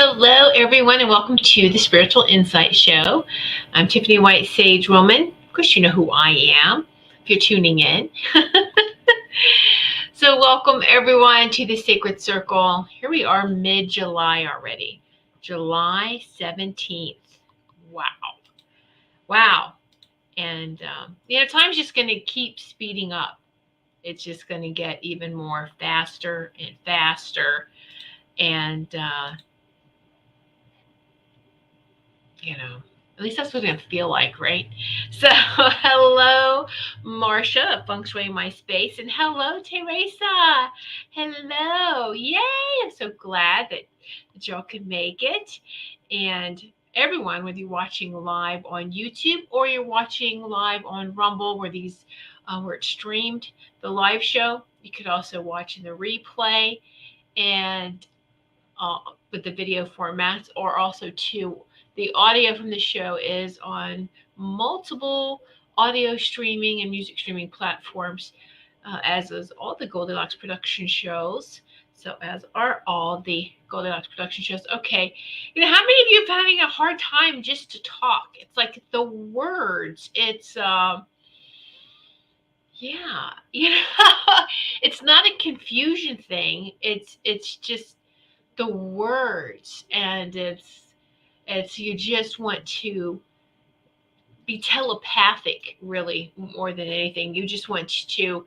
Hello, everyone, and welcome to the Spiritual Insight Show. I'm Tiffany White Sage Woman. Of course, you know who I am if you're tuning in. So, welcome everyone to the Sacred Circle. Here we are, mid-July already, July 17th. Wow, wow! And time's just going to keep speeding up. It's just going to get even more faster and faster, and at least that's what it's going to feel like, right? So, hello, Marcia of Feng Shui My Space, and hello, Teresa. Hello. Yay. I'm so glad that y'all could make it. And everyone, whether you're watching live on YouTube or you're watching live on Rumble, where it's streamed, the live show, you could also watch in the replay and with the video formats, or also too, the audio from the show is on multiple audio streaming and music streaming platforms, as is all the Goldylocks production shows. So as are all the Goldylocks production shows. Okay, how many of you are having a hard time just to talk? It's like the words. It's yeah, it's not a confusion thing. It's just the words, and it's you just want to be telepathic, really, more than anything. You just want to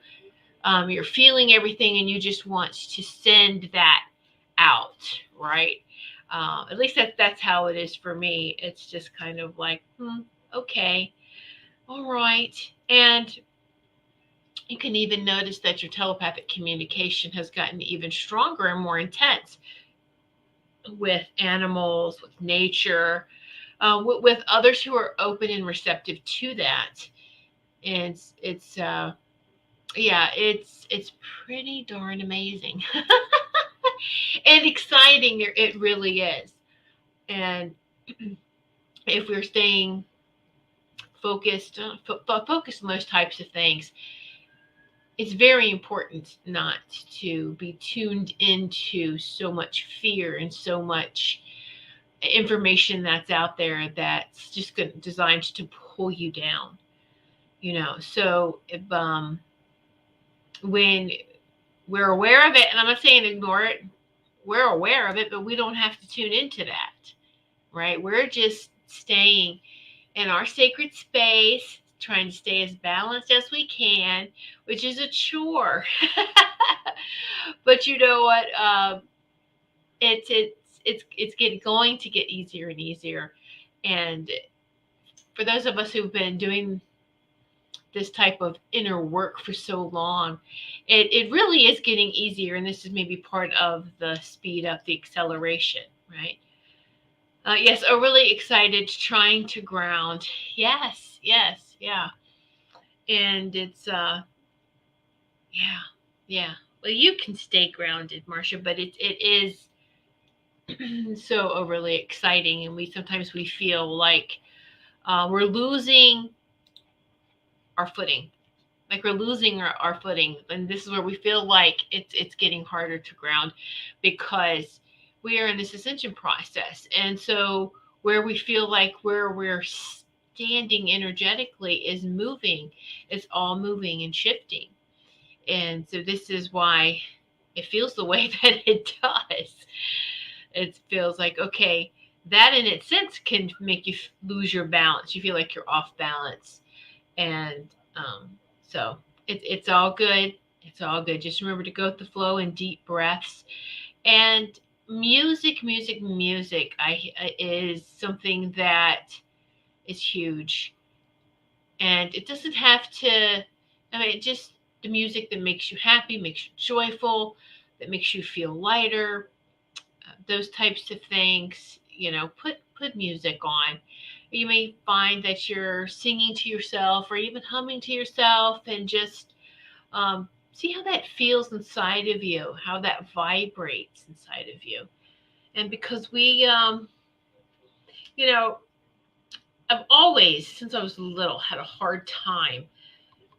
you're feeling everything, and you just want to send that out, right? At least that's how it is for me. It's just kind of like, okay, all right. And you can even notice that your telepathic communication has gotten even stronger and more intense with animals, with nature, with others who are open and receptive to that. And it's pretty darn amazing and exciting. It really is. And if we're staying focused on those types of things, it's very important not to be tuned into so much fear and so much information that's out there that's just designed to pull you down. So if when we're aware of it, and I'm not saying ignore it, we're aware of it, but we don't have to tune into that, right? We're just staying in our sacred space, trying to stay as balanced as we can, which is a chore. But you know what? It's going to get easier and easier. And for those of us who've been doing this type of inner work for so long, it really is getting easier. And this is maybe part of the speed up, the acceleration, right? Yes, I'm really excited, trying to ground. Yes, yeah. And it's, yeah. Well, you can stay grounded, Marcia, but it is so overly exciting. And sometimes we feel like we're losing our footing. Like we're losing our footing. And this is where we feel like it's getting harder to ground, because we are in this ascension process. And so where we feel like where we're standing energetically is moving. It's all moving and shifting. And so this is why it feels the way that it does. It feels like, okay, that in its sense can make you lose your balance. You feel like you're off balance. And so it's all good. It's all good. Just remember to go with the flow and deep breaths. And music is something that is huge. And it doesn't have to, just the music that makes you happy, makes you joyful, that makes you feel lighter, those types of things. Put music on. You may find that you're singing to yourself or even humming to yourself, and just see how that feels inside of you, how that vibrates inside of you. And because I've always, since I was little, had a hard time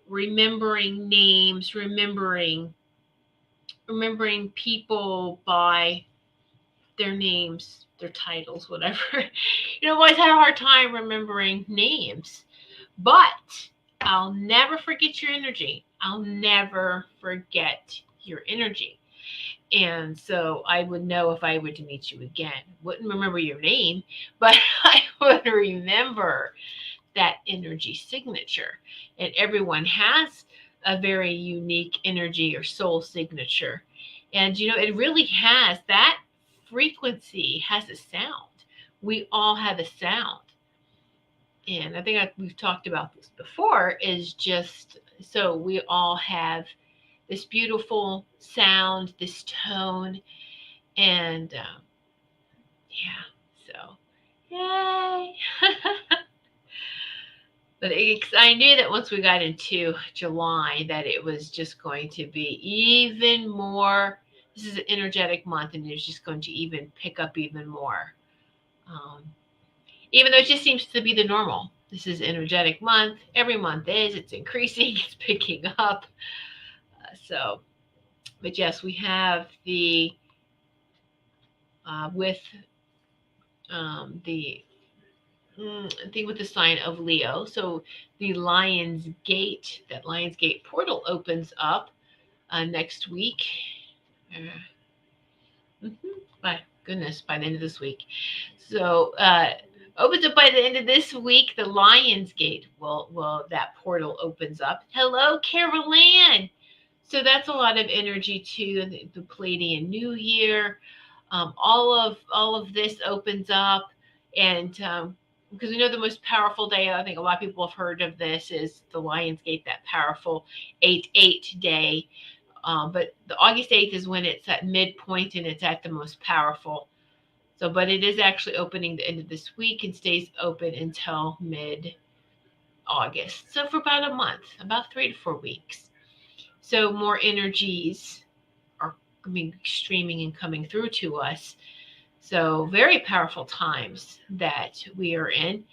remembering names, remembering people by their names, their titles, whatever. I've always had a hard time remembering names. But I'll never forget your energy. I'll never forget your energy. And so I would know if I were to meet you again. Wouldn't remember your name, but I would remember that energy signature. And everyone has a very unique energy or soul signature. And, it really has that frequency, has a sound. We all have a sound. And I think we've talked about this before, is just so we all have this beautiful sound, this tone. And yeah, so yay. But I knew that once we got into July, that it was just going to be even more. This is an energetic month, and it's just going to even pick up even more. Even though it just seems to be the normal. This is energetic month. Every month is. It's increasing. It's picking up. But yes, we have the with the thing with the sign of Leo. So the Lion's Gate, that Lion's Gate portal opens up next week. By the end of this week. So opens up by the end of this week. The Lion's Gate that portal opens up. Hello, Carol Ann. So that's a lot of energy too. The Pleiadian New Year. All of this opens up, and because we know the most powerful day, I think a lot of people have heard of this, is the Lion's Gate, that powerful 8/8 day. But the August 8th is when it's at midpoint and it's at the most powerful. So, but it is actually opening the end of this week and stays open until mid-August. So for about a month, about 3 to 4 weeks. So more energies are streaming and coming through to us. So very powerful times that we are in,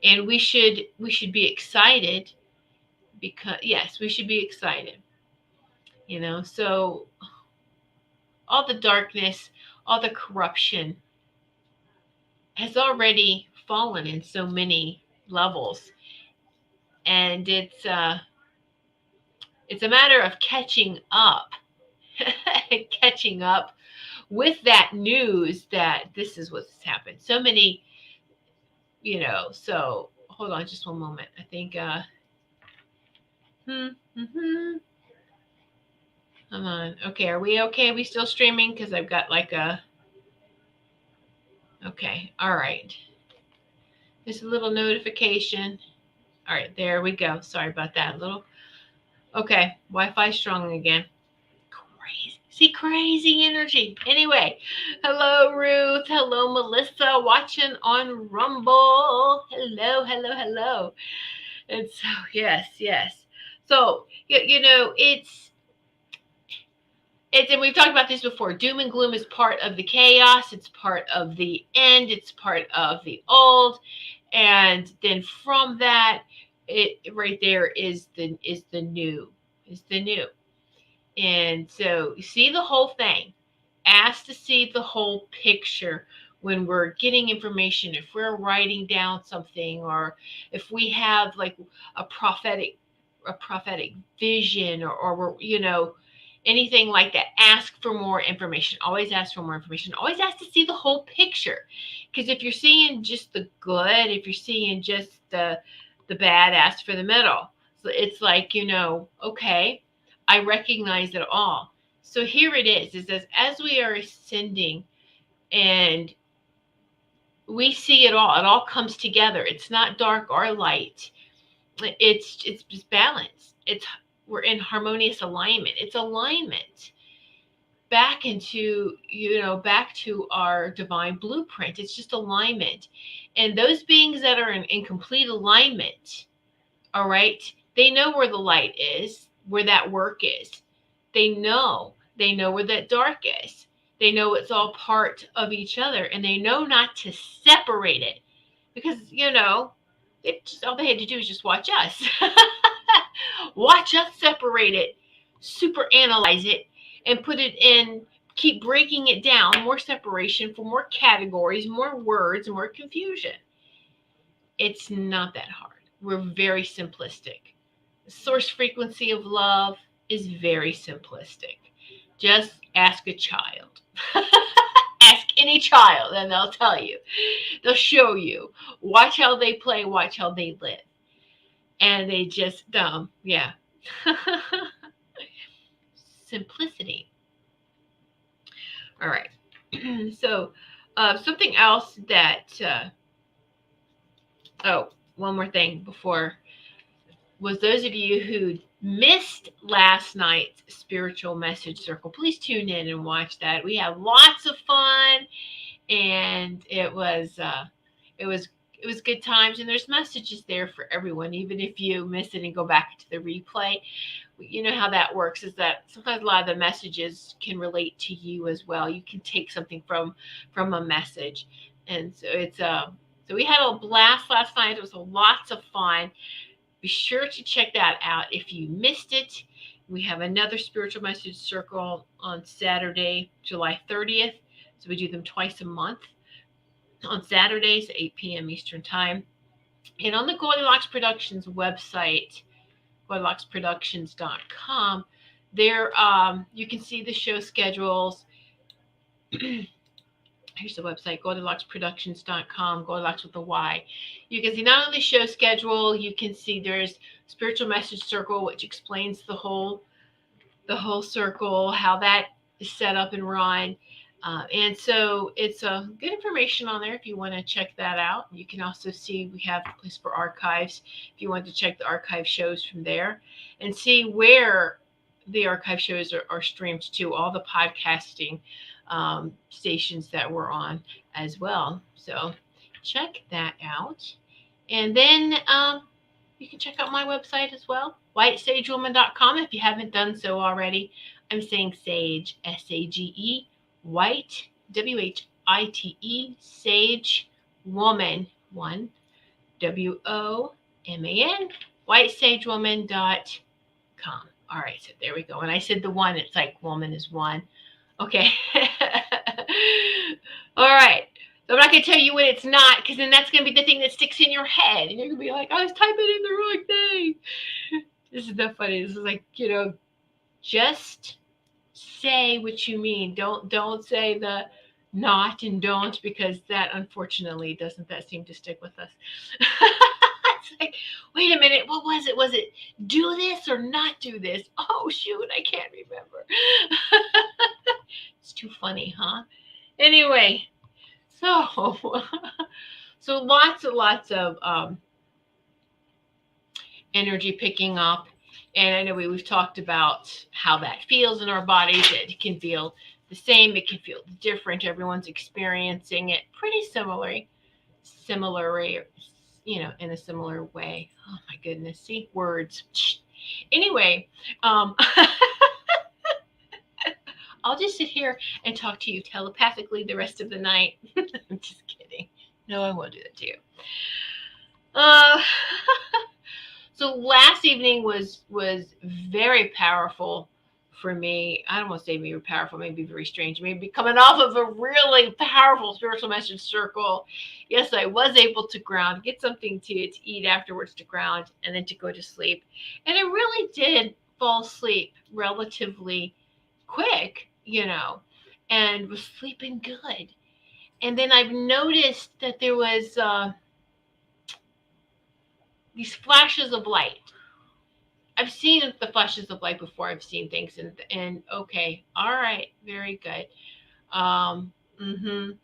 and we should be excited, because yes, we should be excited. So all the darkness, all the corruption has already fallen in so many levels, and it's a matter of catching up with that news that this is what's happened. So many, so hold on just one moment. I think come on. Okay, are we okay? Are we still streaming? Because I've got okay, all right. Just a little notification. All right, there we go. Sorry about that. Okay, Wi-Fi strong again. Crazy. See, crazy energy. Anyway, hello, Ruth. Hello, Melissa, watching on Rumble. Hello. And so, yes. So, it's and we've talked about this before. Doom and gloom is part of the chaos. It's part of the end. It's part of the old. And then from that, it right there is the new. Is the new. And so you see the whole thing. Ask to see the whole picture when we're getting information. If we're writing down something, or if we have like a prophetic vision, or we're, anything like that, ask for more information. Always ask for more information. Always ask to see the whole picture. Because if you're seeing just the good, if you're seeing just the bad, ask for the middle. So it's like, okay, I recognize it all. So here it is. It says, as we are ascending and we see it all comes together. It's not dark or light. It's just balance. We're in harmonious alignment. It's alignment back into, back to our divine blueprint. It's just alignment. And those beings that are in complete alignment, all right, they know where the light is, where that work is. They know where that dark is. They know it's all part of each other, and they know not to separate it, because, all they had to do is just watch us. Watch us separate it, super analyze it, and put it in keep breaking it down, more separation for more categories, more words, more confusion. It's not that hard. We're very simplistic. The source frequency of love is very simplistic. Just ask a child. Ask any child and they'll tell you. They'll show you. Watch how they play, watch how they live. And they just, yeah. Simplicity. All right. So, something else that, one more thing before, was those of you who missed last night's spiritual message circle, please tune in and watch that. We had lots of fun, and it was good times, and there's messages there for everyone, even if you miss it and go back to the replay. You know how that works, is that sometimes a lot of the messages can relate to you as well. You can take something from a message. And so it's so we had a blast last night. It was lots of fun. Be sure to check that out if you missed it. We have another spiritual message circle on Saturday, July 30th. So we do them twice a month on Saturdays, 8 p.m. Eastern Time. And on the Goldylocks Productions website, GoldylocksProductions.com, there you can see the show schedules. Here's the website, GoldylocksProductions.com, Goldylocks with a Y. You can see not only show schedule, you can see there's spiritual message circle, which explains the whole circle, how that is set up and run. And so it's good information on there if you want to check that out. You can also see we have a place for archives if you want to check the archive shows from there and see where the archive shows are streamed to, all the podcasting stations that we're on as well. So check that out. And then you can check out my website as well, whitesagewoman.com, if you haven't done so already. I'm saying sage, S-A-G-E, white, W-H-I-T-E, sage, woman, one, W-O-M-A-N, whitesagewoman.com. All right, so there we go. When I said the one, it's like woman is one. Okay. All right. So I'm not going to tell you what it's not, because then that's going to be the thing that sticks in your head. And you're going to be like, I was typing in the wrong thing. This is not funny. This is like, just say what you mean. Don't say the not and don't, because that unfortunately doesn't that seem to stick with us. It's like, wait a minute, what was it? Was it do this or not do this? Oh shoot, I can't remember. It's too funny, huh? Anyway, so lots of energy picking up. And I know we've talked about how that feels in our bodies. It can feel the same. It can feel different. Everyone's experiencing it pretty similarly, in a similar way. Oh my goodness. See, words. Anyway, I'll just sit here and talk to you telepathically the rest of the night. I'm just kidding. No, I won't do that to you. So last evening was very powerful for me. I don't want to say maybe powerful, maybe very strange. Maybe coming off of a really powerful spiritual message circle. Yes, I was able to ground, get something to eat afterwards to ground, and then to go to sleep. And I really did fall asleep relatively quick, and was sleeping good. And then I've noticed that there was these flashes of light. I've seen the flashes of light before. I've seen things and okay, all right, very good. And I'm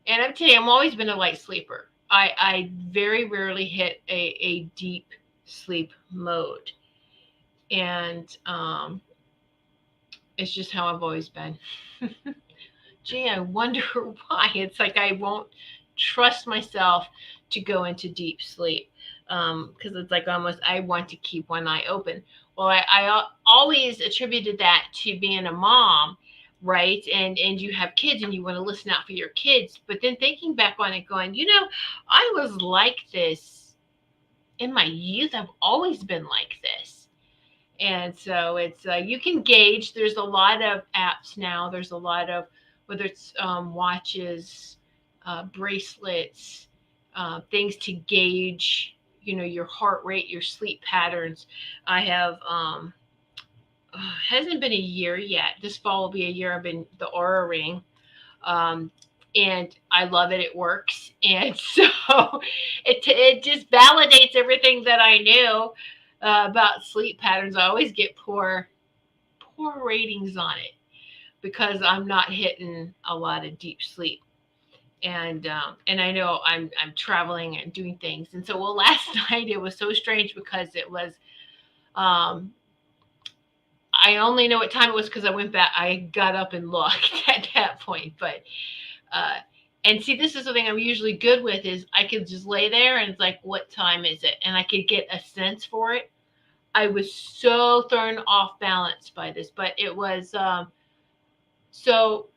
telling you, I've always been a light sleeper. I very rarely hit a deep sleep mode, and it's just how I've always been. Gee, I wonder why. It's like I won't trust myself to go into deep sleep. Because it's like almost I want to keep one eye open. Well, I always attributed that to being a mom, right? And you have kids and you want to listen out for your kids. But then thinking back on it, going, I was like this in my youth. I've always been like this. And so it's you can gauge. There's a lot of apps now. There's a lot of, whether it's watches, bracelets, things to gauge, your heart rate, your sleep patterns. I have hasn't been a year yet. This fall will be a year. I've been the Aura Ring, um, and I love it. It works, and so it just validates everything that I knew about sleep patterns. I always get poor ratings on it because I'm not hitting a lot of deep sleep. And I know I'm traveling and doing things, and so well, last night it was so strange because it was um, I only know what time it was because I went back. I got up and looked at that point. But uh, and see, this is something I'm usually good with is I could just lay there and it's like, what time is it? And I could get a sense for it. I was so thrown off balance by this, but it was so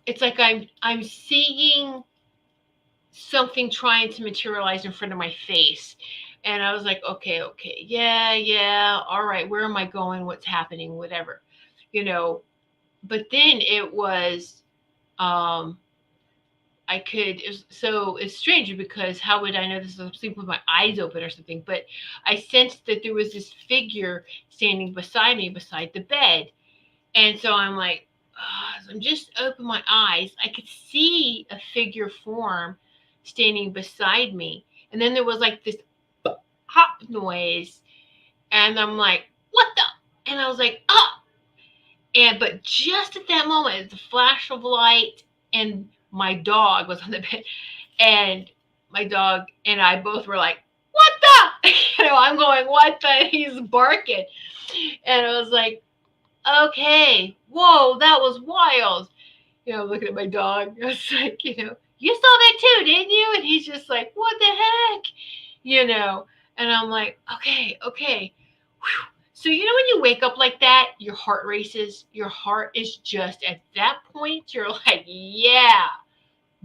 it's like I'm seeing something trying to materialize in front of my face. And I was like, okay, yeah, all right, where am I going? What's happening? Whatever, you know. But then it was, um, so it's strange because how would I know this? I'm sleeping with my eyes open or something. But I sensed that there was this figure standing beside me, beside the bed. And so I'm like, so I'm just open my eyes. I could see a figure form standing beside me. And then there was like this pop noise. And I'm like, what the? And I was like, ah. But just at that moment, the flash of light, and my dog was on the bed. And my dog and I both were like, what the? I'm going, what the? He's barking. And I was like, okay, whoa, that was wild. Looking at my dog, I was like, you saw that too, didn't you? And he's just like, what the heck? And I'm like, okay. Whew. So, when you wake up like that, your heart races, your heart is just at that point, you're like, yeah,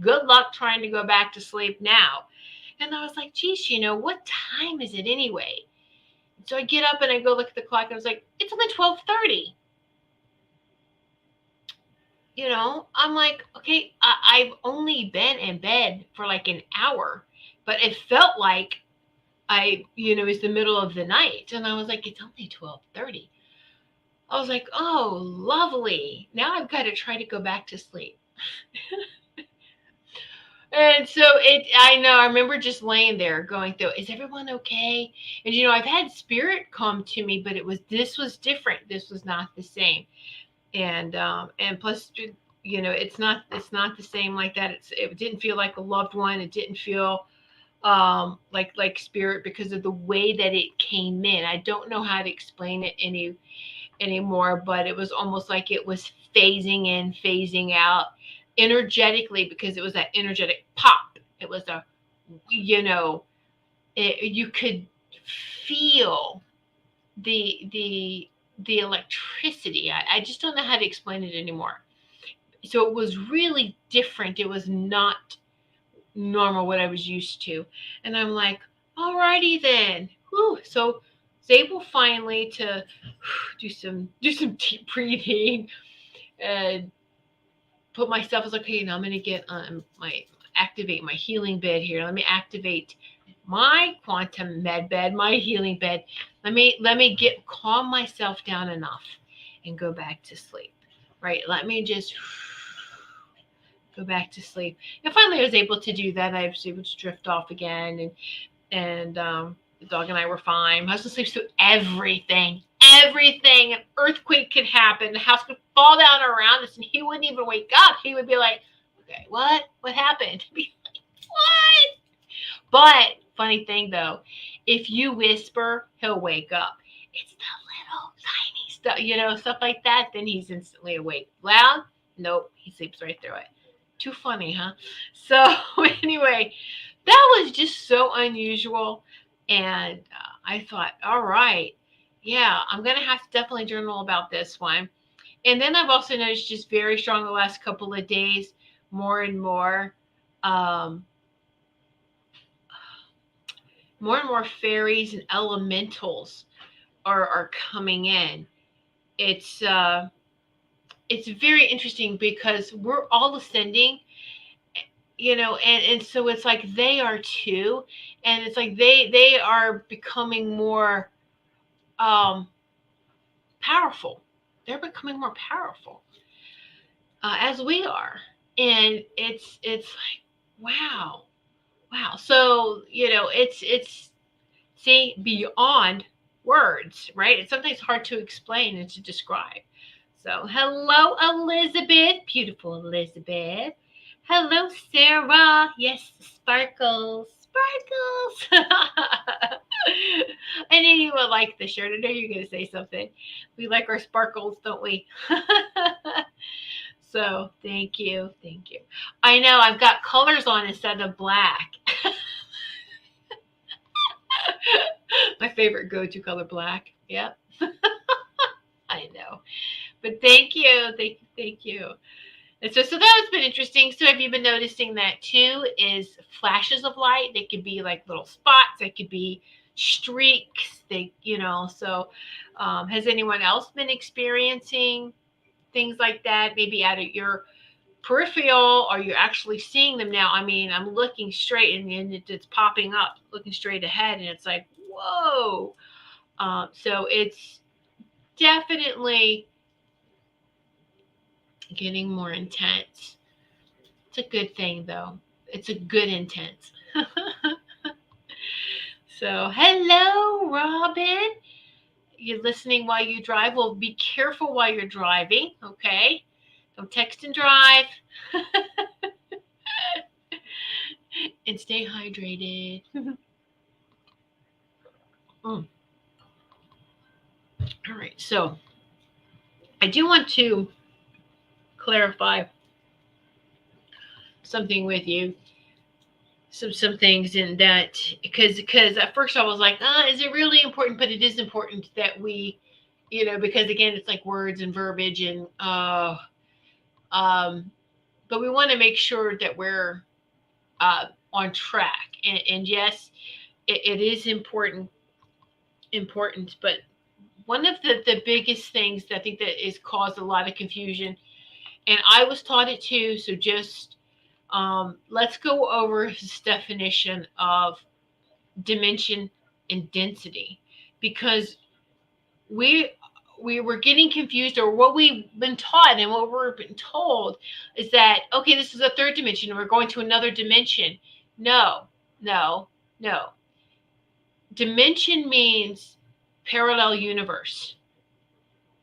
good luck trying to go back to sleep now. And I was like, geez, what time is it anyway? So I get up and I go look at the clock and I was like, it's only 12:30. I'm like, okay, I've only been in bed for like an hour, but it felt like it's the middle of the night. And I was like, it's only 12:30. I was like, oh, lovely. Now I've got to try to go back to sleep. And so I know, I remember just laying there going through, is everyone okay? And, I've had spirit come to me, but this was different. This was not the same. And plus, it's not the same like that. It didn't feel like a loved one. It didn't feel like spirit because of the way that it came in. I don't know how to explain it anymore, but it was almost like it was phasing in, phasing out energetically, because it was that energetic pop. It was you could feel the electricity. I just don't know how to explain it anymore. So it was really different. It was not normal what I was used to. And I'm like, alrighty then. Whew. So I was able finally to do some deep breathing and put myself as, okay, now I'm gonna get activate my healing bed here. Let me activate my quantum med bed, my healing bed. Let me calm myself down enough and go back to sleep. Right? Let me just go back to sleep. And finally I was able to do that. I was able to drift off again, and the dog and I were fine. My husband sleeps through everything. Everything. An earthquake could happen. The house could fall down around us and he wouldn't even wake up. He would be like, okay, what? What happened? Be like, what? But funny thing though, if you whisper, he'll wake up. It's the little tiny stuff, stuff like that. Then he's instantly awake. Loud? Nope. He sleeps right through it. Too funny, huh? So anyway, that was just so unusual. And I thought, all right, yeah, I'm going to have to definitely journal about this one. And then I've also noticed just very strong the last couple of days, more and more, um, more and more fairies and elementals are coming in. It's very interesting because we're all ascending, and so it's like they are too, and it's like they are becoming more powerful. They're becoming more powerful as we are, and it's like wow. So it's see beyond words, right? It's sometimes hard to explain and to describe. So hello, Elizabeth, beautiful Elizabeth. Hello, Sarah. Yes, sparkles, sparkles. I knew you would like the shirt. I know you're going to say something. We like our sparkles, don't we? So thank you, thank you. I know I've got colors on instead of black. My favorite go-to color, black. Yep. I know. But thank you. Thank you. And so that's been interesting. So have you been noticing that too? Is flashes of light. They could be like little spots. They could be streaks. So has anyone else been experiencing things like that? Maybe out of your peripheral, or you're actually seeing them now? I mean, I'm looking straight and it's popping up, looking straight ahead, and it's like, whoa. So it's definitely getting more intense. It's a good thing, though. It's a good intense. So, hello, Robin. You're listening while you drive. Well, be careful while you're driving, okay? Don't text and drive. And stay hydrated. All right, so I do want to clarify something with you. Some things in that, because at first I was like, is it really important? But it is important that we, because again, it's like words and verbiage, and but we want to make sure that we're on track. And yes, it is important, but one of the biggest things that I think that has caused a lot of confusion, and I was taught it too, so just let's go over his definition of dimension and density, because we were getting confused, or what we've been taught and what we're been told is that, okay, this is a third dimension and we're going to another dimension. No. Dimension means parallel universe.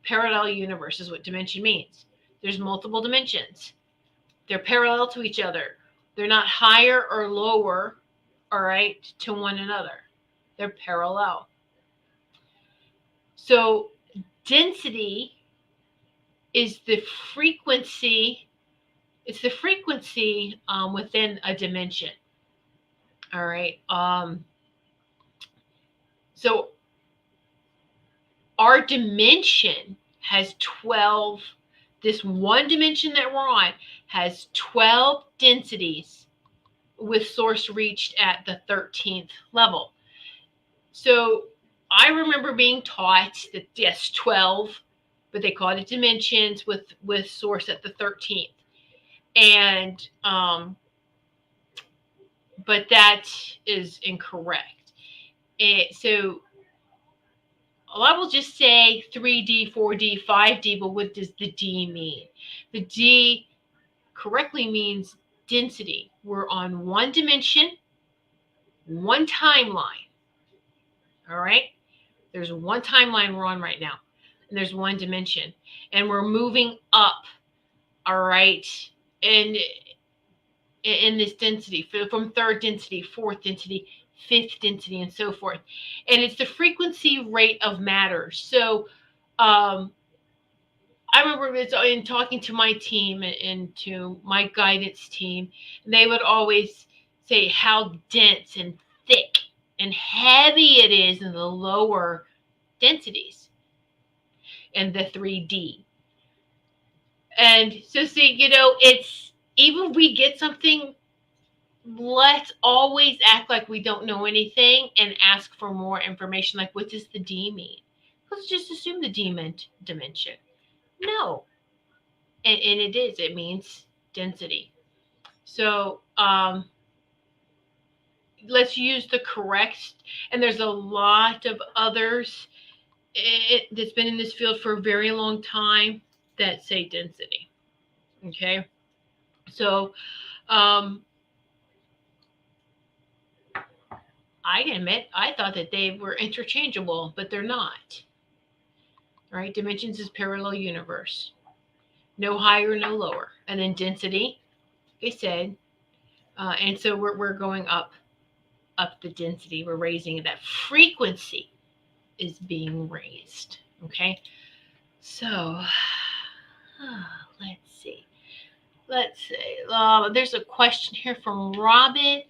Parallel universe is what dimension means. There's multiple dimensions. They're parallel to each other. They're not higher or lower, all right, to one another. They're parallel. So density is the frequency. It's the frequency within a dimension. All right. So our dimension has 12. This one dimension that we're on has 12 densities, with source reached at the 13th level. So I remember being taught that, yes, 12, but they called it dimensions with source at the 13th. And but that is incorrect. So a lot will just say 3D, 4D, 5D, but what does the D mean? The D correctly means density. We're on one dimension, one timeline. All right? There's one timeline we're on right now, and there's one dimension, and we're moving up. All right? And in this density, from third density, fourth density, fifth density, and so forth. And it's the frequency rate of matter. So I remember in talking to my team and to my guidance team, they would always say how dense and thick and heavy it is in the lower densities and the 3D. And so see, it's, even if we get something, let's always act like we don't know anything and ask for more information. Like, what does the D mean? Let's just assume the demon dimension. No. And it is. It means density. So let's use the correct. And there's a lot of others that's been in this field for a very long time that say density. Okay. So I admit I thought that they were interchangeable, but they're not. Right? Dimensions is parallel universe. No higher, no lower. And then density, like I said, and so we're going up the density. We're raising that frequency is being raised. Okay. So let's see. There's a question here from Robin.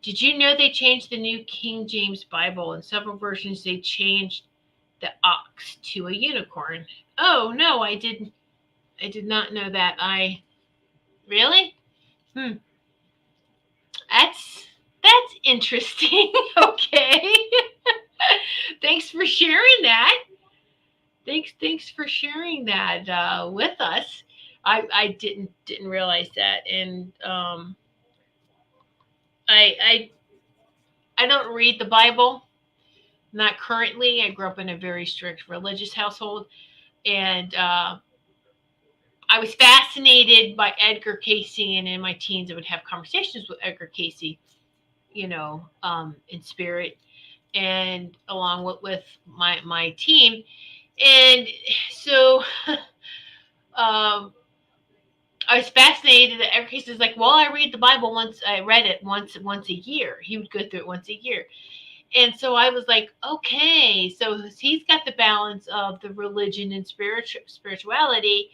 Did you know they changed the New King James Bible? In several versions, they changed the ox to a unicorn. Oh no, I didn't. I did not know that. Really? That's interesting. Okay. Thanks for sharing that. Thanks for sharing that with us. I didn't realize that, and I don't read the Bible. Not currently. I grew up in a very strict religious household, and I was fascinated by Edgar Cayce, and in my teens, I would have conversations with Edgar Cayce, in spirit, and along with my team, and so I was fascinated that Edgar Cayce is like, well, I read the Bible once. I read it once a year. He would go through it once a year. And so I was like, okay, so he's got the balance of the religion and spirituality,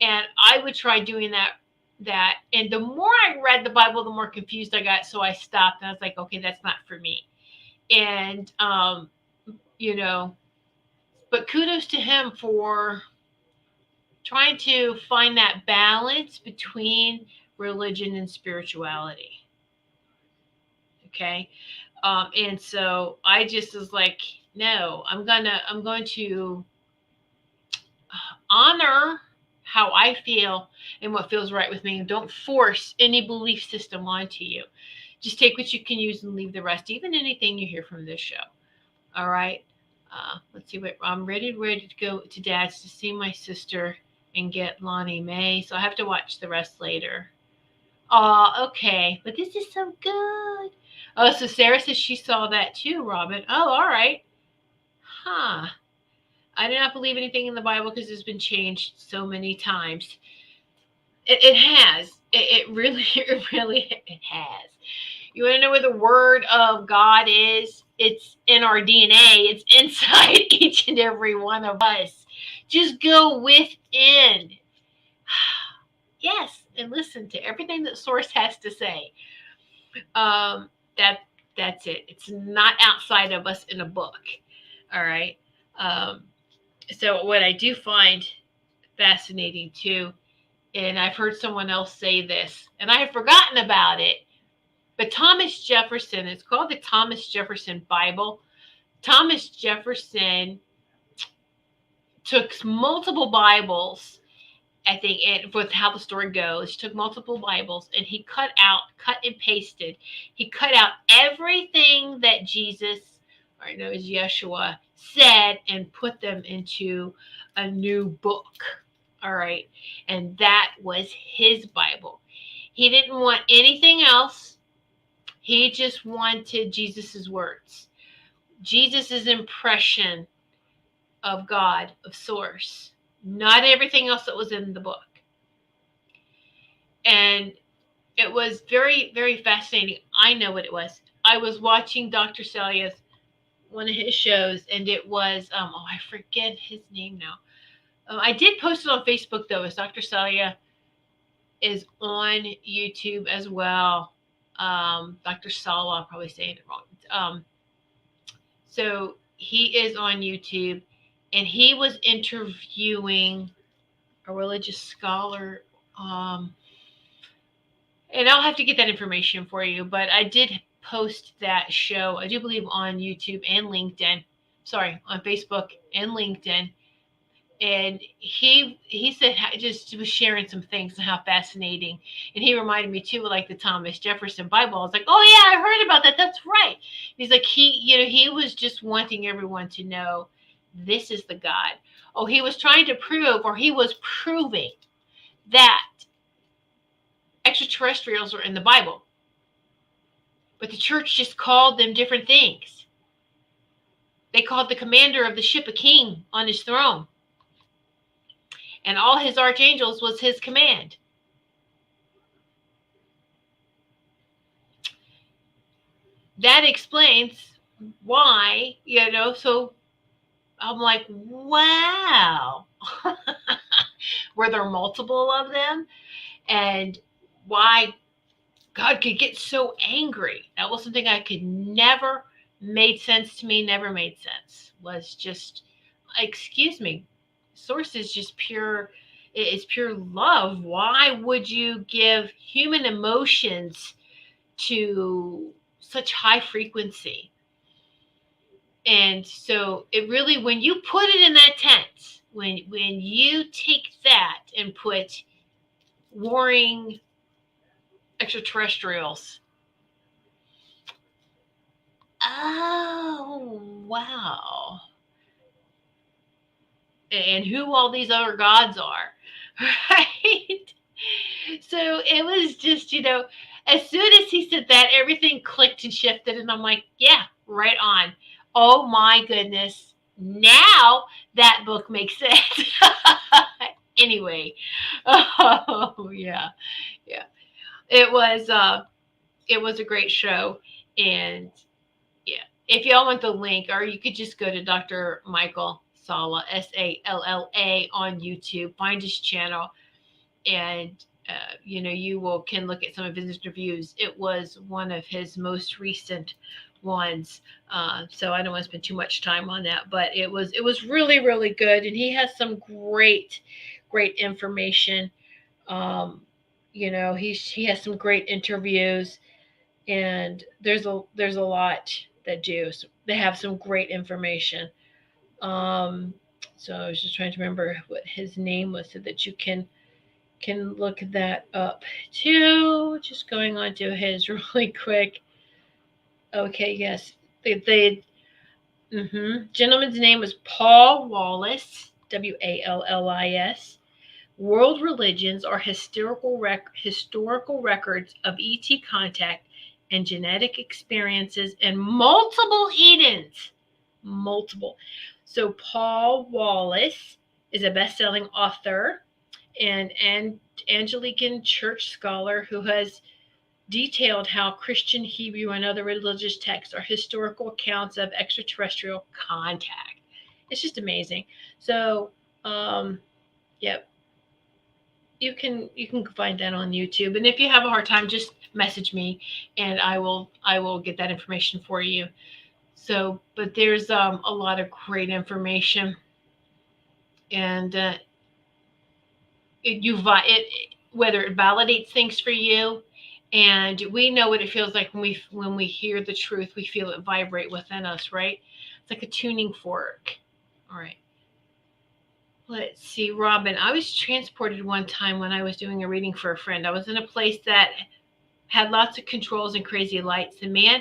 and I would try doing that. And the more I read the Bible, the more confused I got. So I stopped, and I was like, okay, that's not for me. And but kudos to him for trying to find that balance between religion and spirituality. Okay. And so I just was like, no, I'm going to honor how I feel and what feels right with me. And don't force any belief system onto you. Just take what you can use and leave the rest, even anything you hear from this show. All right. Let's see. I'm ready to go to Dad's to see my sister and get Lonnie Mae. So I have to watch the rest later. Okay. But this is so good. Oh, so Sarah says she saw that too, Robin. Oh, all right. Huh. I do not believe anything in the Bible because it's been changed so many times. It has. It really, it has. You want to know where the word of God is? It's in our DNA. It's inside each and every one of us. Just go within. Yes, and listen to everything that Source has to say. That's it. It's not outside of us in a book. All right. So what I do find fascinating too, and I've heard someone else say this, and I have forgotten about it, but Thomas Jefferson, it's called the Thomas Jefferson Bible. Thomas Jefferson took multiple Bibles, I think, and with how the story goes, he took multiple Bibles and he cut and pasted. He cut out everything that Jesus, or no, as Yeshua, said and put them into a new book. All right. And that was his Bible. He didn't want anything else. He just wanted Jesus's words, Jesus's impression of God, of Source, not everything else that was in the book. And it was very, very fascinating. I know what it was. I was watching Dr. Sala's, one of his shows, and it was, I forget his name now. I did post it on Facebook, though, as Dr. Sala is on YouTube as well. Dr. Sala, I'm probably saying it wrong. So he is on YouTube, and he was interviewing a religious scholar. And I'll have to get that information for you, but I did post that show, I do believe, on YouTube and LinkedIn. on Facebook and LinkedIn. And he said, just was sharing some things and how fascinating. And he reminded me too of like the Thomas Jefferson Bible. I was like, oh yeah, I heard about that. That's right. He's like, he was just wanting everyone to know this is the God. Oh, he was trying to prove, or he was proving that extraterrestrials are in the Bible. But the church just called them different things. They called the commander of the ship a king on his throne. And all his archangels was his command. That explains why, so I'm like, wow. Were there multiple of them? And why God could get so angry. That was something I could never made sense to me, never made sense. Was just, excuse me, source is just pure, it's pure love. Why would you give human emotions to such high frequency? And so it really, when you put it in that tense, when you take that and put warring extraterrestrials, oh wow, and who all these other gods are, right? So it was just, as soon as he said that, everything clicked and shifted, and I'm like, yeah, right on. Oh my goodness. Now that book makes sense. Anyway. Oh yeah. Yeah. It was a great show. And yeah, if y'all want the link, or you could just go to Dr. Michael Sala, Salla, on YouTube, find his channel, and you can look at some of his interviews. It was one of his most recent ones, so I don't want to spend too much time on that. But it was really, really good, and he has some great information. He has some great interviews, and there's a lot that do. So they have some great information. So I was just trying to remember what his name was so that you can look that up too. Just going on to his really quick. Okay, yes. The gentleman's name was Paul Wallace, Wallis. World religions are historical records of ET contact and genetic experiences and multiple Edens. Multiple. So Paul Wallace is a best-selling author and Anglican church scholar who has detailed how Christian, Hebrew, and other religious texts are historical accounts of extraterrestrial contact. It's just amazing. So, yep, you can find that on YouTube. And if you have a hard time, just message me, and I will get that information for you. So, but there's a lot of great information, and whether it validates things for you, and we know what it feels like when we hear the truth, we feel it vibrate within us, right? It's like a tuning fork. All right. Let's see, Robin. I was transported one time when I was doing a reading for a friend. I was in a place that had lots of controls and crazy lights. The man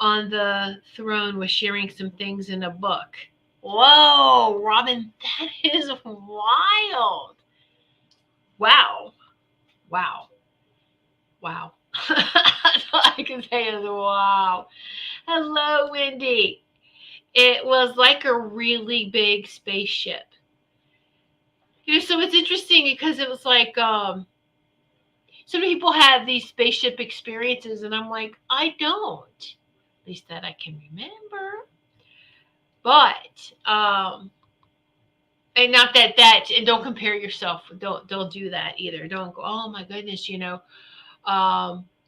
on the throne was sharing some things in a book. Whoa, Robin, that is wild. Wow. Wow. Wow. That's all I can say is wow. Hello, Wendy. It was like a really big spaceship. So it's interesting because it was like so many people have these spaceship experiences, and I'm like, I don't. At least that I can remember. But and not that and don't compare yourself. Don't do that either. Don't go, oh my goodness,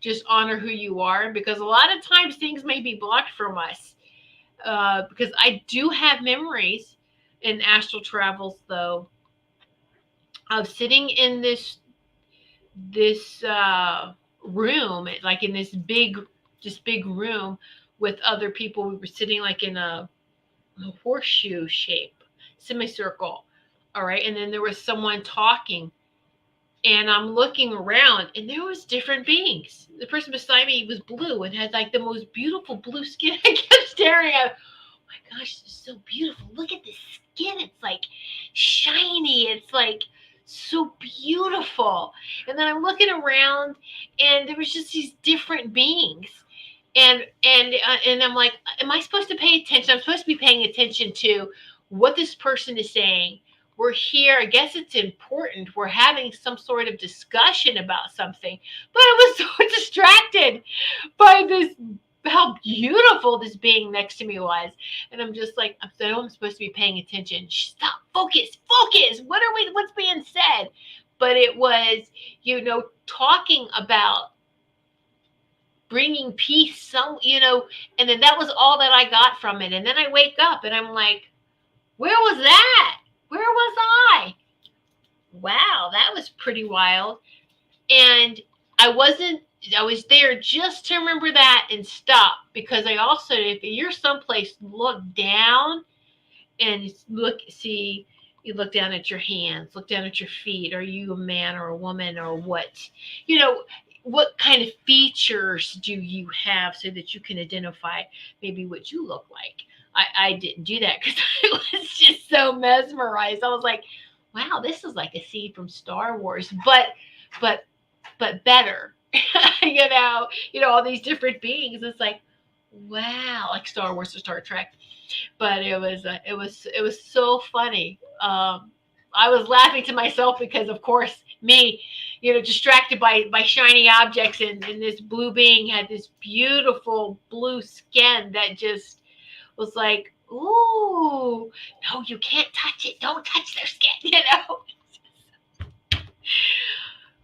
just honor who you are, because a lot of times things may be blocked from us. Because I do have memories in astral travels, though, of sitting in this room, like in this big room with other people. We were sitting like in a horseshoe shape, semicircle. All right. And then there was someone talking, and I'm looking around, and there was different beings. The person beside me was blue and had like the most beautiful blue skin. I kept staring at, oh my gosh, this is so beautiful. Look at this skin. It's like shiny. It's like so beautiful. And then I'm looking around, and there was just these different beings. And I'm like, am I supposed to pay attention? I'm supposed to be paying attention to what this person is saying. We're here. I guess it's important. We're having some sort of discussion about something. But I was so distracted by this, how beautiful this being next to me was. And I'm just like, I'm supposed to be paying attention. Stop, focus, focus. What's being said? But it was, talking about bringing peace, and then that was all that I got from it. And then I wake up and I'm like, where was that? Where was I? Wow, that was pretty wild. And I was there just to remember that and stop, because I also, if you're someplace, look down and you look down at your hands, look down at your feet. Are you a man or a woman, or what? What kind of features do you have, so that you can identify maybe what you look like? I didn't do that because I was just so mesmerized. I was like, wow, this is like a scene from Star Wars, but better. All these different beings. It's like, wow, like Star Wars or Star Trek. But it was so funny. I was laughing to myself because, of course, me, distracted by shiny objects, and this blue being had this beautiful blue skin that just was like, ooh, no, you can't touch it. Don't touch their skin,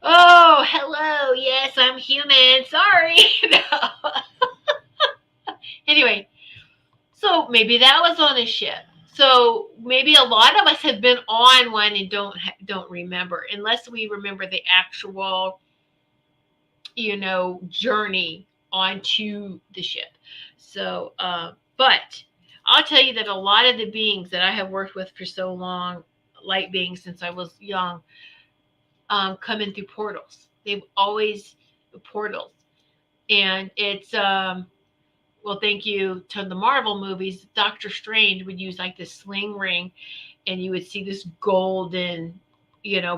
Oh, hello. Yes, I'm human. Sorry. Anyway, so maybe that was on a ship. So maybe a lot of us have been on one and don't remember, unless we remember the actual, journey onto the ship. So, but I'll tell you that a lot of the beings that I have worked with for so long, light beings since I was young, come in through portals. They've always portals, and it's well, thank you to the Marvel movies. Doctor Strange would use like this sling ring, and you would see this golden,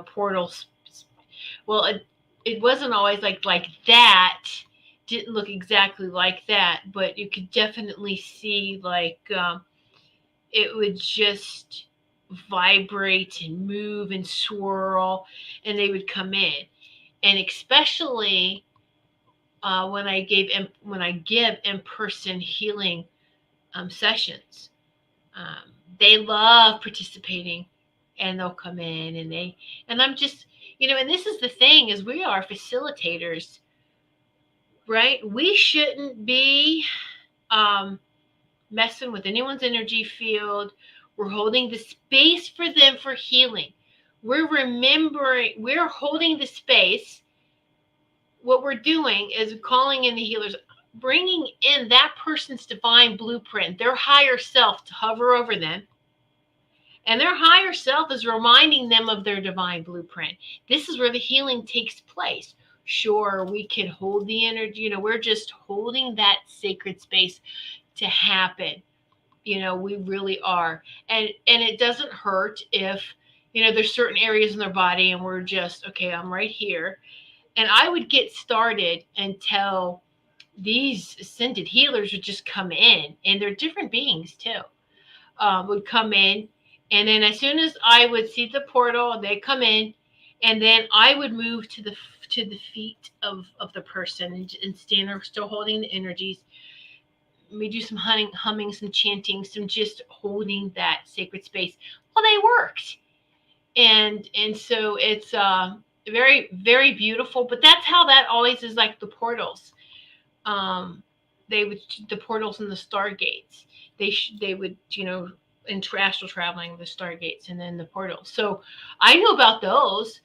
portal. Well, it wasn't always like that. Didn't look exactly like that, but you could definitely see like it would just vibrate and move and swirl, and they would come in. And especially when I give in-person healing sessions, they love participating, and they'll come in, and I'm just, and this is the thing, is we are facilitators, right? We shouldn't be messing with anyone's energy field. We're holding the space for them for healing. We're holding the space. What we're doing is calling in the healers, bringing in that person's divine blueprint, their higher self, to hover over them. And their higher self is reminding them of their divine blueprint. This is where the healing takes place. Sure, we can hold the energy, we're just holding that sacred space to happen. We really are. And it doesn't hurt if, there's certain areas in their body, and we're just, okay, I'm right here. And I would get started until these ascended healers would just come in, and they're different beings too, would come in. And then as soon as I would see the portal, they come in, and then I would move to the feet of the person, and stand there still holding the energies. We do some humming, some chanting, some just holding that sacred space. Well, they worked. And so it's very, very beautiful. But that's how that always is, like the portals. The portals and the stargates. They would, in astral traveling, the stargates and then the portals. So I knew about those.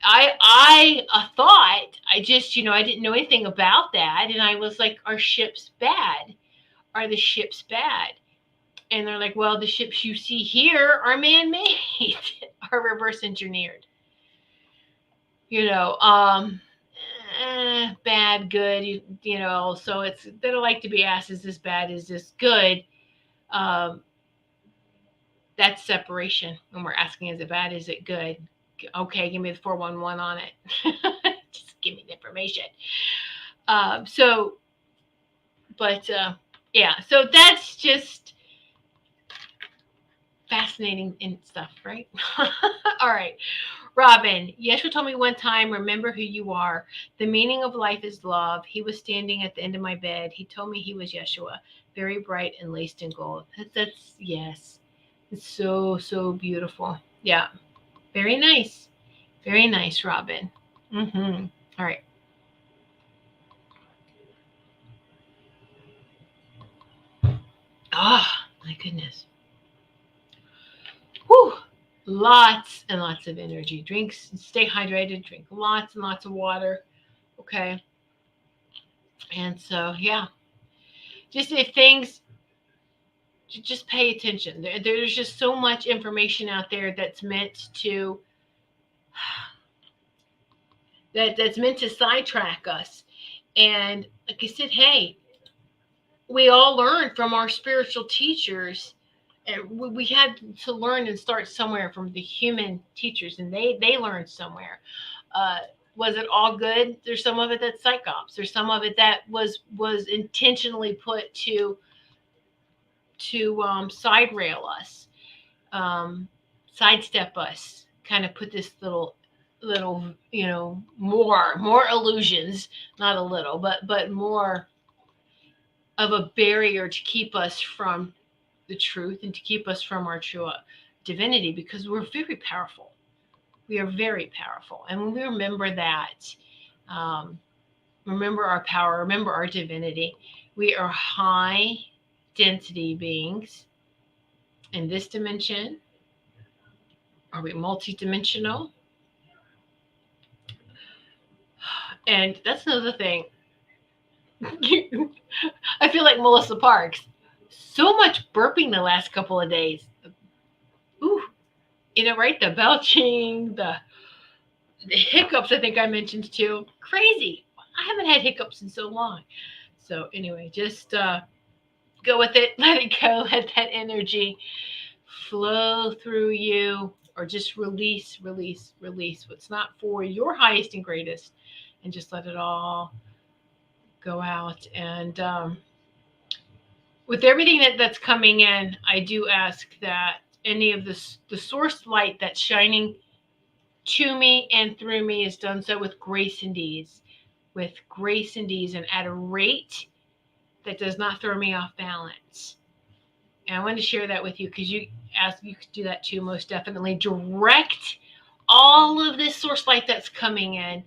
I thought, I just, I didn't know anything about that. And I was like, are ships bad? Are the ships bad? And they're like, well, the ships you see here are man-made, are reverse engineered. Bad, good, so they don't like to be asked, is this bad, is this good? Um, that's separation. When we're asking, is it bad, is it good? Okay, give me the 411 on it. Just give me the information. So that's just fascinating and stuff, right? All right. Robin, Yeshua told me one time, remember who you are. The meaning of life is love. He was standing at the end of my bed. He told me he was Yeshua, very bright and laced in gold. That's yes. It's so, so beautiful. Yeah. Very nice. Very nice, Robin. Mm-hmm. All right. Ah, my goodness. Whew. Lots and lots of energy. Stay hydrated, drink lots and lots of water. Okay. And so, yeah. Just if things, just pay attention. There's just so much information out there that's meant to that's meant to sidetrack us. And like I said, hey, we all learn from our spiritual teachers. And we had to learn and start somewhere from the human teachers, and they learned somewhere. Uh, was it all good? There's some of it that's psychops. There's some of it that was intentionally put to side rail us, sidestep us, kind of put this little more illusions, not a little, but more of a barrier to keep us from the truth and to keep us from our true divinity, because we're very powerful. We are very powerful. And when we remember that, remember our power, remember our divinity, we are high density beings in this dimension. Are we multidimensional? And that's another thing. I feel like Melissa Parks. So much burping the last couple of days. Ooh, right? The belching, the hiccups, I think I mentioned too. Crazy. I haven't had hiccups in so long. So anyway, just go with it. Let it go. Let that energy flow through you, or just release what's not for your highest and greatest, and just let it all go out. And with everything that's coming in, I do ask that any of the source light that's shining to me and through me is done so with grace and ease, and at a rate that does not throw me off balance. And I wanted to share that with you because you asked, you could do that too, most definitely. Direct all of this source light that's coming in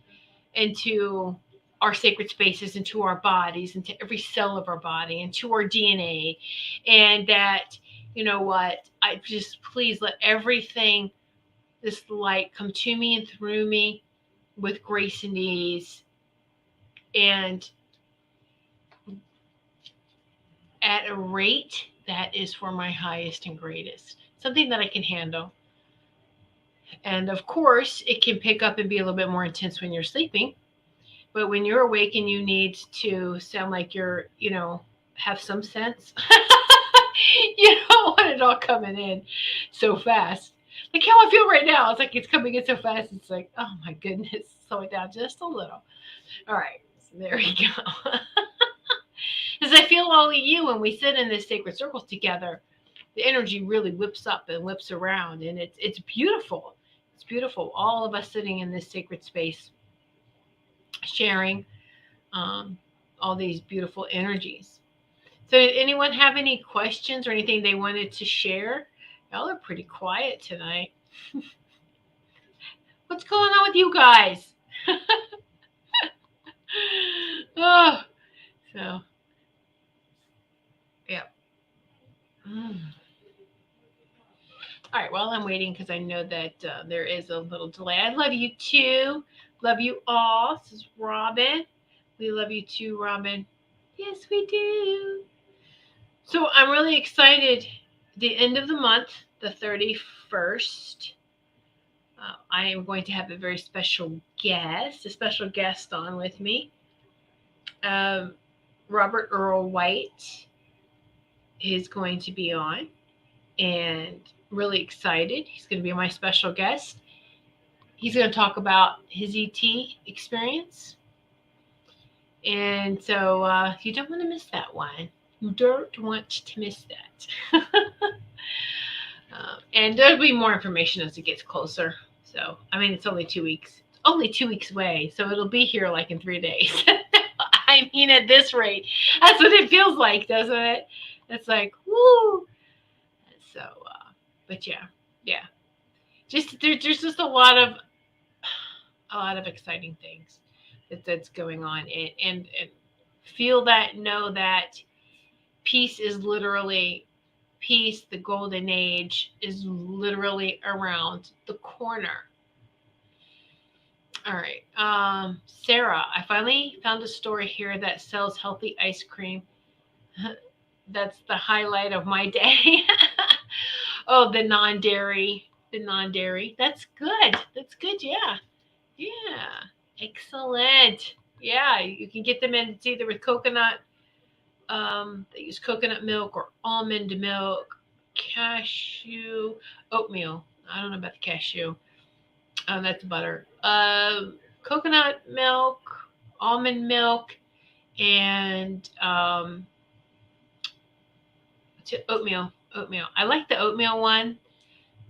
into our sacred spaces, into our bodies, into every cell of our body, into our DNA. And that, you know what, I just, please let everything, this light, come to me and through me with grace and ease, and at a rate that is for my highest and greatest, something that I can handle. And of course, it can pick up and be a little bit more intense when you're sleeping. But when you're awake and you need to sound like you're, have some sense, you don't want it all coming in so fast. Like how I feel right now. It's like it's coming in so fast. It's like, oh my goodness, slow it down just a little. All right, so there we go. Because I feel all of you, when we sit in this sacred circles together, the energy really whips up and whips around, and it's beautiful. It's beautiful. All of us sitting in this sacred space, sharing all these beautiful energies. So did anyone have any questions or anything they wanted to share? Y'all are pretty quiet tonight. What's going on with you guys? Oh, so, yeah. All right, well, I'm waiting because I know that there is a little delay. I love you too. Love you all. This is Robin. We love you too, Robin. Yes, we do. So I'm really excited the end of the month, the 31st, I am going to have a very a special guest on with me. Um, Robert Earl White is going to be on, and really excited. He's going to be my special guest. He's going to talk about his ET experience. And so you don't want to miss that one. You don't want to miss that. And there'll be more information as it gets closer. So, I mean, it's only 2 weeks. It's only 2 weeks away. So it'll be here like in 3 days. I mean, at this rate, that's what it feels like, doesn't it? It's like, woo. So, but yeah. There's just a lot of exciting things that's going on, and feel that, know that peace is literally peace. The golden age is literally around the corner. All right, Sarah, I finally found a store here that sells healthy ice cream. That's the highlight of my day. Oh, the non-dairy. That's good. Yeah, excellent. Yeah, you can get them in. It's either with coconut. They use coconut milk or almond milk, cashew, oatmeal. I don't know about the cashew. That's butter. Coconut milk, almond milk, and oatmeal. Oatmeal. I like the oatmeal one.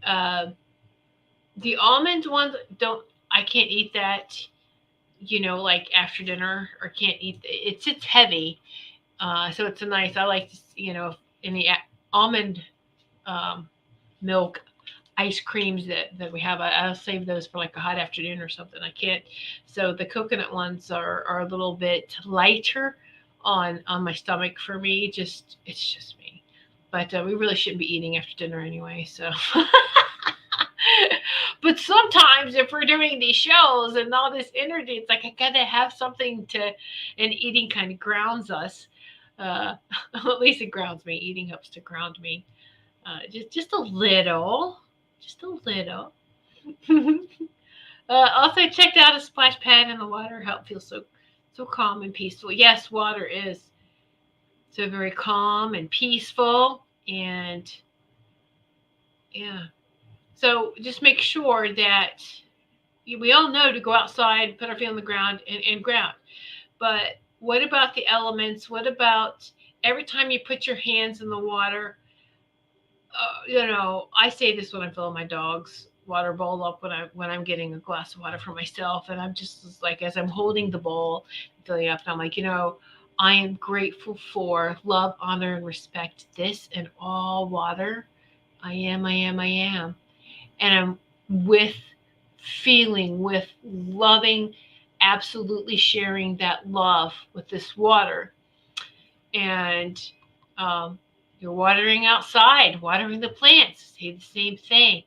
Uh, the almond ones don't. I can't eat that. Like after dinner, or can't eat. It's heavy. So it's a nice. I like in the almond um, milk ice creams that we have. I'll save those for like a hot afternoon or something. I can't. So the coconut ones are a little bit lighter on my stomach for me. It's just me. But we really shouldn't be eating after dinner anyway. So. But sometimes if we're doing these shows and all this energy, it's like I gotta have something to, and eating kind of grounds us. Uh, at least it grounds me. Eating helps to ground me. Just a little, just a little. Also checked out a splash pad in the water. How it feels so calm and peaceful. Yes, water is so very calm and peaceful, and yeah. So just make sure that we all know to go outside, put our feet on the ground, and ground. But what about the elements? What about every time you put your hands in the water? I say this when I'm filling my dog's water bowl up, when I'm getting a glass of water for myself, and I'm just like, as I'm holding the bowl, filling up, and I'm like, I am grateful for love, honor, and respect this and all water. I am, and I'm with with loving, absolutely sharing that love with this water. And you're watering outside, watering the plants, say the same thing.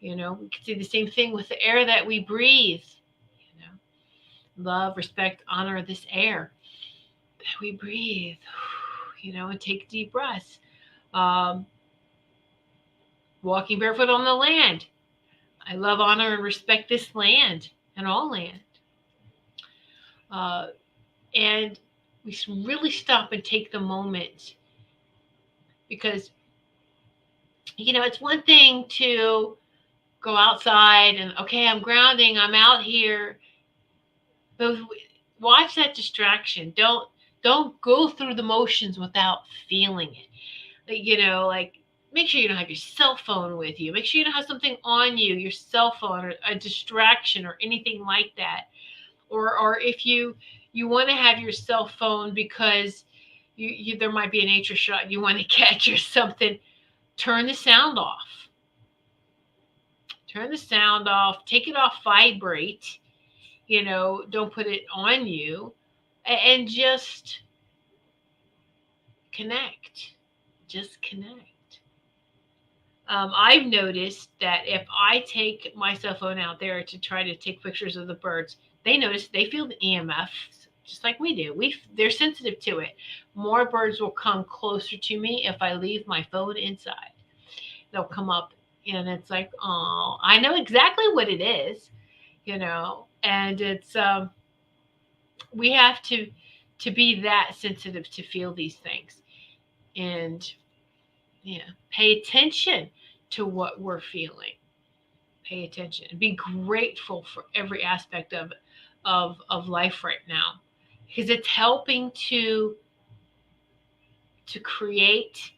We can say the same thing with the air that we breathe. Love, respect, honor this air that we breathe. And take deep breaths. Walking barefoot on the land. I love, honor, and respect this land and all land. And we should really stop and take the moment, because it's one thing to go outside and, okay, I'm grounding, I'm out here, but watch that distraction. Don't go through the motions without feeling it. Like make sure you don't have your cell phone with you. Make sure you don't have something on you, your cell phone, or a distraction or anything like that. Or if you want to have your cell phone because you there might be a nature shot you want to catch or something, turn the sound off. Take it off vibrate. Don't put it on you, and just connect. I've noticed that if I take my cell phone out there to try to take pictures of the birds, they feel the EMF just like we do. They're sensitive to it. More birds will come closer to me if I leave my phone inside. they'll come up, and it's like, oh, I know exactly what it is, and it's we have to be that sensitive to feel these things, and yeah, pay attention to what we're feeling. Pay attention and be grateful for every aspect of life right now, because it's helping to create.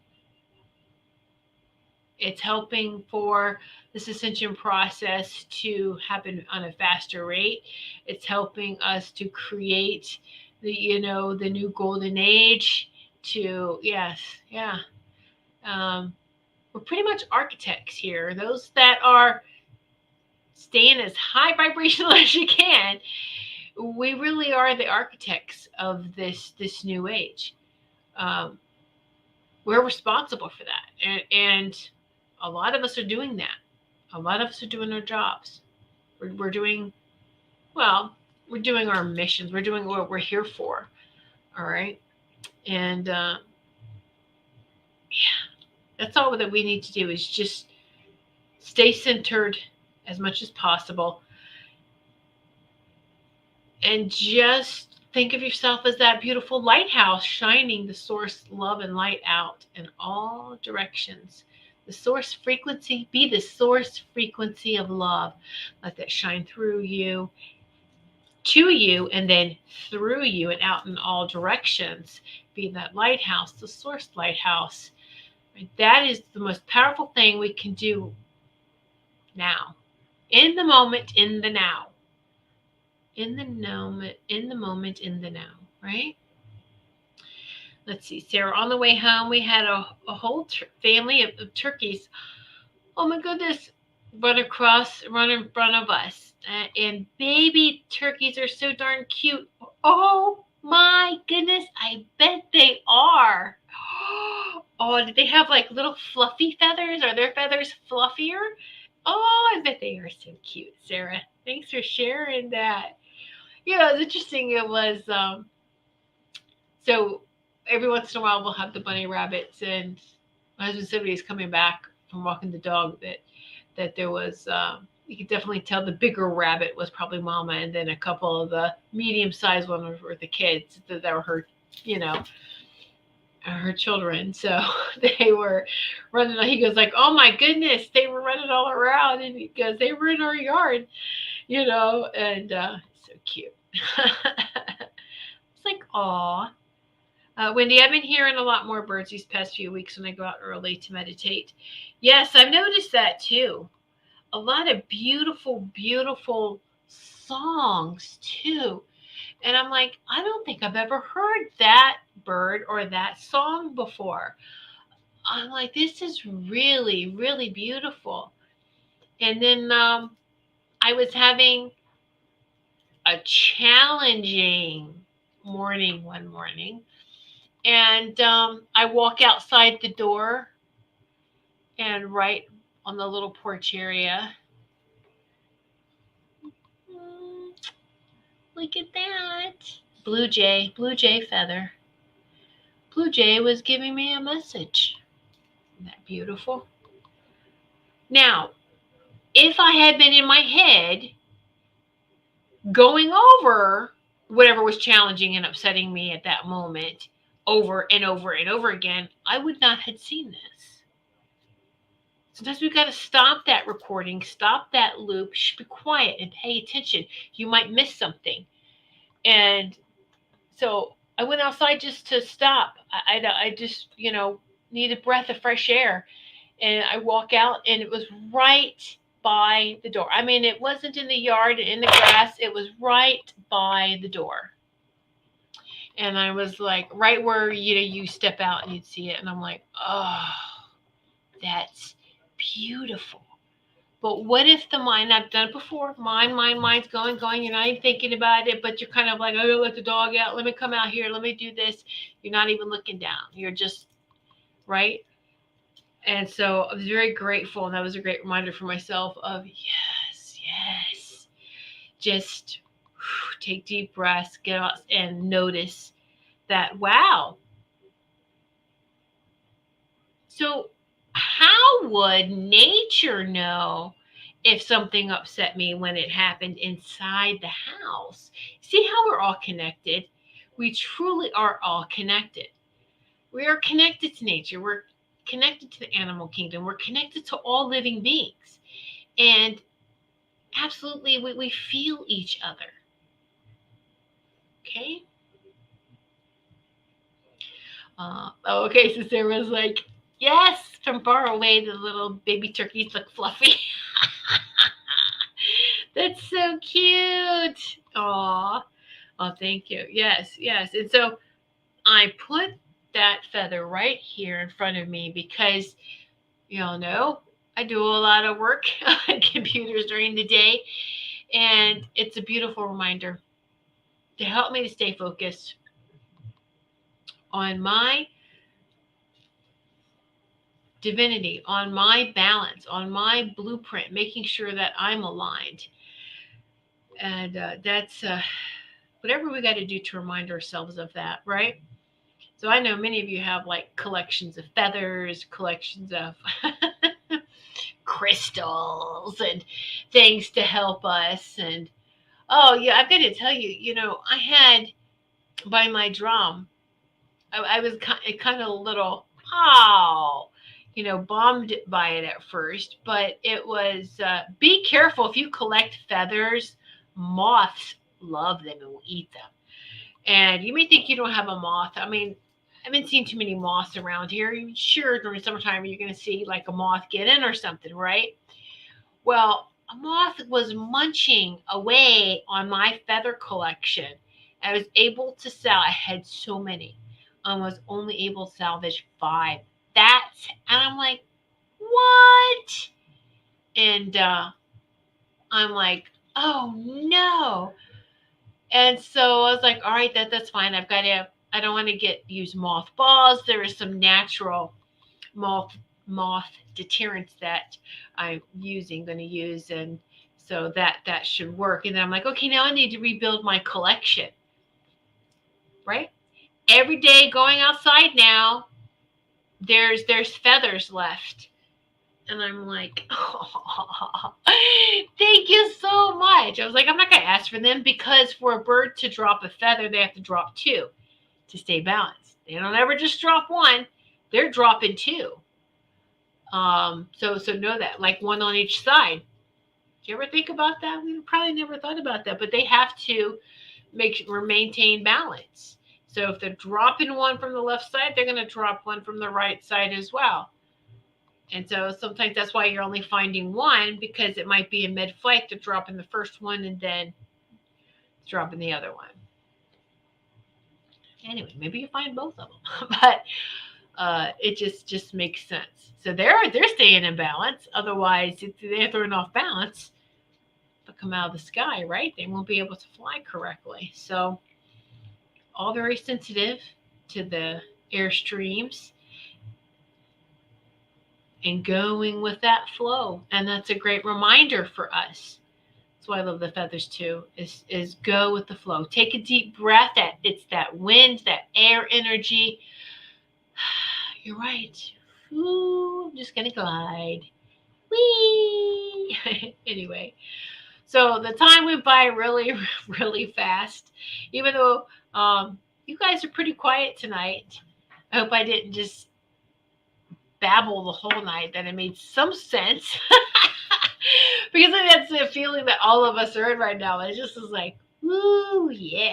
It's helping for this ascension process to happen on a faster rate. It's helping us to create the new golden age. To yes, yeah. We're pretty much architects here. Those that are staying as high vibrational as you can. We really are the architects of this new age. Um, we're responsible for that, and a lot of us are doing that. A lot of us are doing our jobs. We're doing well. We're doing our missions. We're doing what we're here for. All right, and yeah, that's all that we need to do is just stay centered as much as possible, and just think of yourself as that beautiful lighthouse shining the source love and light out in all directions. The source frequency, be the source frequency of love. Let that shine through you, to you, and then through you and out in all directions. Be that lighthouse, the source lighthouse. Right? That is the most powerful thing we can do now. In the moment, in the now. In the moment, in the moment, in the now, right? Let's see, Sarah, on the way home, we had a whole family of turkeys. Oh my goodness, run in front of us. And baby turkeys are so darn cute. Oh my goodness, I bet they are. Oh, did they have like little fluffy feathers? Are their feathers fluffier? Oh, I bet they are so cute, Sarah. Thanks for sharing that. Yeah, it was interesting. It was so every once in a while we'll have the bunny rabbits, and my husband said when he's coming back from walking the dog that there was you could definitely tell the bigger rabbit was probably mama, and then a couple of the medium-sized ones were the kids that were her, her children. So they were running. He goes like, "Oh my goodness, they were running all around," and he goes, "They were in our yard," and so cute. It's like, aw. Wendy, I've been hearing a lot more birds these past few weeks when I go out early to meditate. Yes, I've noticed that too. A lot of beautiful, beautiful songs too. And I'm like, I don't think I've ever heard that bird or that song before. I'm like, this is really, really beautiful. And then I was having a challenging morning one morning. And I walk outside the door, and right on the little porch area, look at that. Blue jay feather. Blue jay was giving me a message. Isn't that beautiful? Now, if I had been in my head going over whatever was challenging and upsetting me at that moment over and over and over again, I would not have seen this. Sometimes we've got to stop that recording, stop that loop, be quiet and pay attention. You might miss something. And so I went outside just to stop. I just, need a breath of fresh air. And I walk out, and it was right by the door. I mean, it wasn't in the yard, in the grass. It was right by the door. And I was like, right where, you step out and you'd see it. And I'm like, oh, that's beautiful. But what if the mind, I've done it before, mind's going, you're not even thinking about it, but you're kind of like, oh, let the dog out, let me come out here, let me do this. You're not even looking down. You're just, right? And so I was very grateful, and that was a great reminder for myself of, yes. Just take deep breaths, get out and notice that, wow. So how would nature know if something upset me when it happened inside the house? See how we're all connected? We truly are all connected. We are connected to nature. We're connected to the animal kingdom. We're connected to all living beings. And absolutely, we feel each other. Okay? Okay, so Sarah was like, yes, from far away, the little baby turkeys look fluffy. That's so cute. Aw. Oh, thank you. Yes, yes. And so I put that feather right here in front of me because, you all know, I do a lot of work on computers during the day. And it's a beautiful reminder to help me to stay focused on my divinity, on my balance, on my blueprint, making sure that I'm aligned. And that's whatever we got to do to remind ourselves of that, right? So I know many of you have like collections of feathers, collections of crystals and things to help us. And oh, yeah, I've got to tell you, I had by my drum, I was kind of a little, oh, bummed by it at first, but it was be careful if you collect feathers. Moths love them and will eat them. And you may think you don't have a moth. I mean, I haven't seen too many moths around here. Sure, during summertime you're going to see like a moth get in or something, right? Well, a moth was munching away on my feather collection. I was able to sell. I had so many. I was only able to salvage 5. And I'm like, what? And I'm like, oh no. And so I was like, all right, that's fine. I don't want to use moth balls. There is some natural moth deterrence that I'm going to use. And so that should work. And then I'm like, okay, now I need to rebuild my collection, right? Every day going outside now, there's feathers left. And I'm like, oh, thank you so much. I was like, I'm not going to ask for them because for a bird to drop a feather, they have to drop 2 to stay balanced. They don't ever just drop 1. They're dropping 2. So know that, like 1 on each side. Do you ever think about that? We probably never thought about that, but they have to maintain balance. So if they're dropping 1 from the left side, they're going to drop 1 from the right side as well. And so sometimes that's why you're only finding 1, because it might be in mid-flight to drop in the first one and then drop in the other one. Anyway, maybe you find both of them, but it just makes sense. So they're staying in balance. Otherwise, if they're thrown off balance, they'll come out of the sky, right? They won't be able to fly correctly. So all very sensitive to the airstreams and going with that flow. And that's a great reminder for us. That's why I love the feathers too, is go with the flow. Take a deep breath. It's that wind, that air energy. You're right. Ooh, I'm just going to glide. Whee! Anyway, so the time went by really, really fast. Even though you guys are pretty quiet tonight. I hope I didn't just babble the whole night, that it made some sense. Because that's the feeling that all of us are in right now. It just is like, woo, yeah.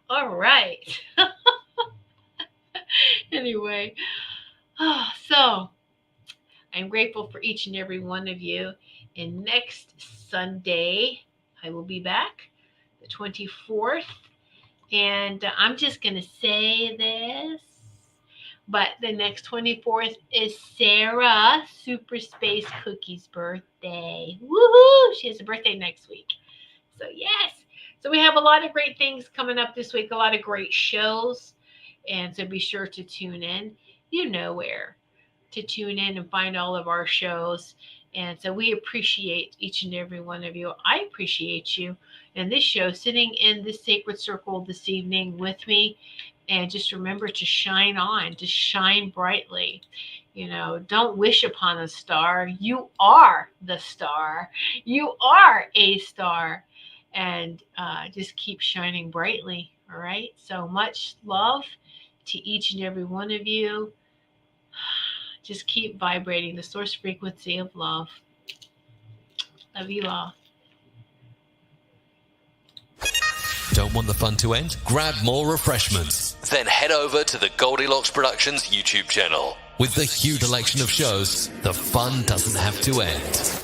All right. Anyway, so I'm grateful for each and every one of you. And next Sunday, I will be back, the 24th. And I'm just going to say this, but the next 24th is Sarah Super Space Cookie's birthday. Woohoo! She has a birthday next week. So yes. So we have a lot of great things coming up this week, a lot of great shows. And so be sure to tune in. You know where to tune in and find all of our shows. And so we appreciate each and every one of you. I appreciate you and this show, sitting in this sacred circle this evening with me. And just remember to shine on, to shine brightly. Don't wish upon a star. You are the star. You are a star. And just keep shining brightly. All right. So much love to each and every one of you. Just keep vibrating the source frequency of love. Love you all. Don't want the fun to end? Grab more refreshments. Then head over to the Goldylocks Productions YouTube channel. With the huge selection of shows, the fun doesn't have to end.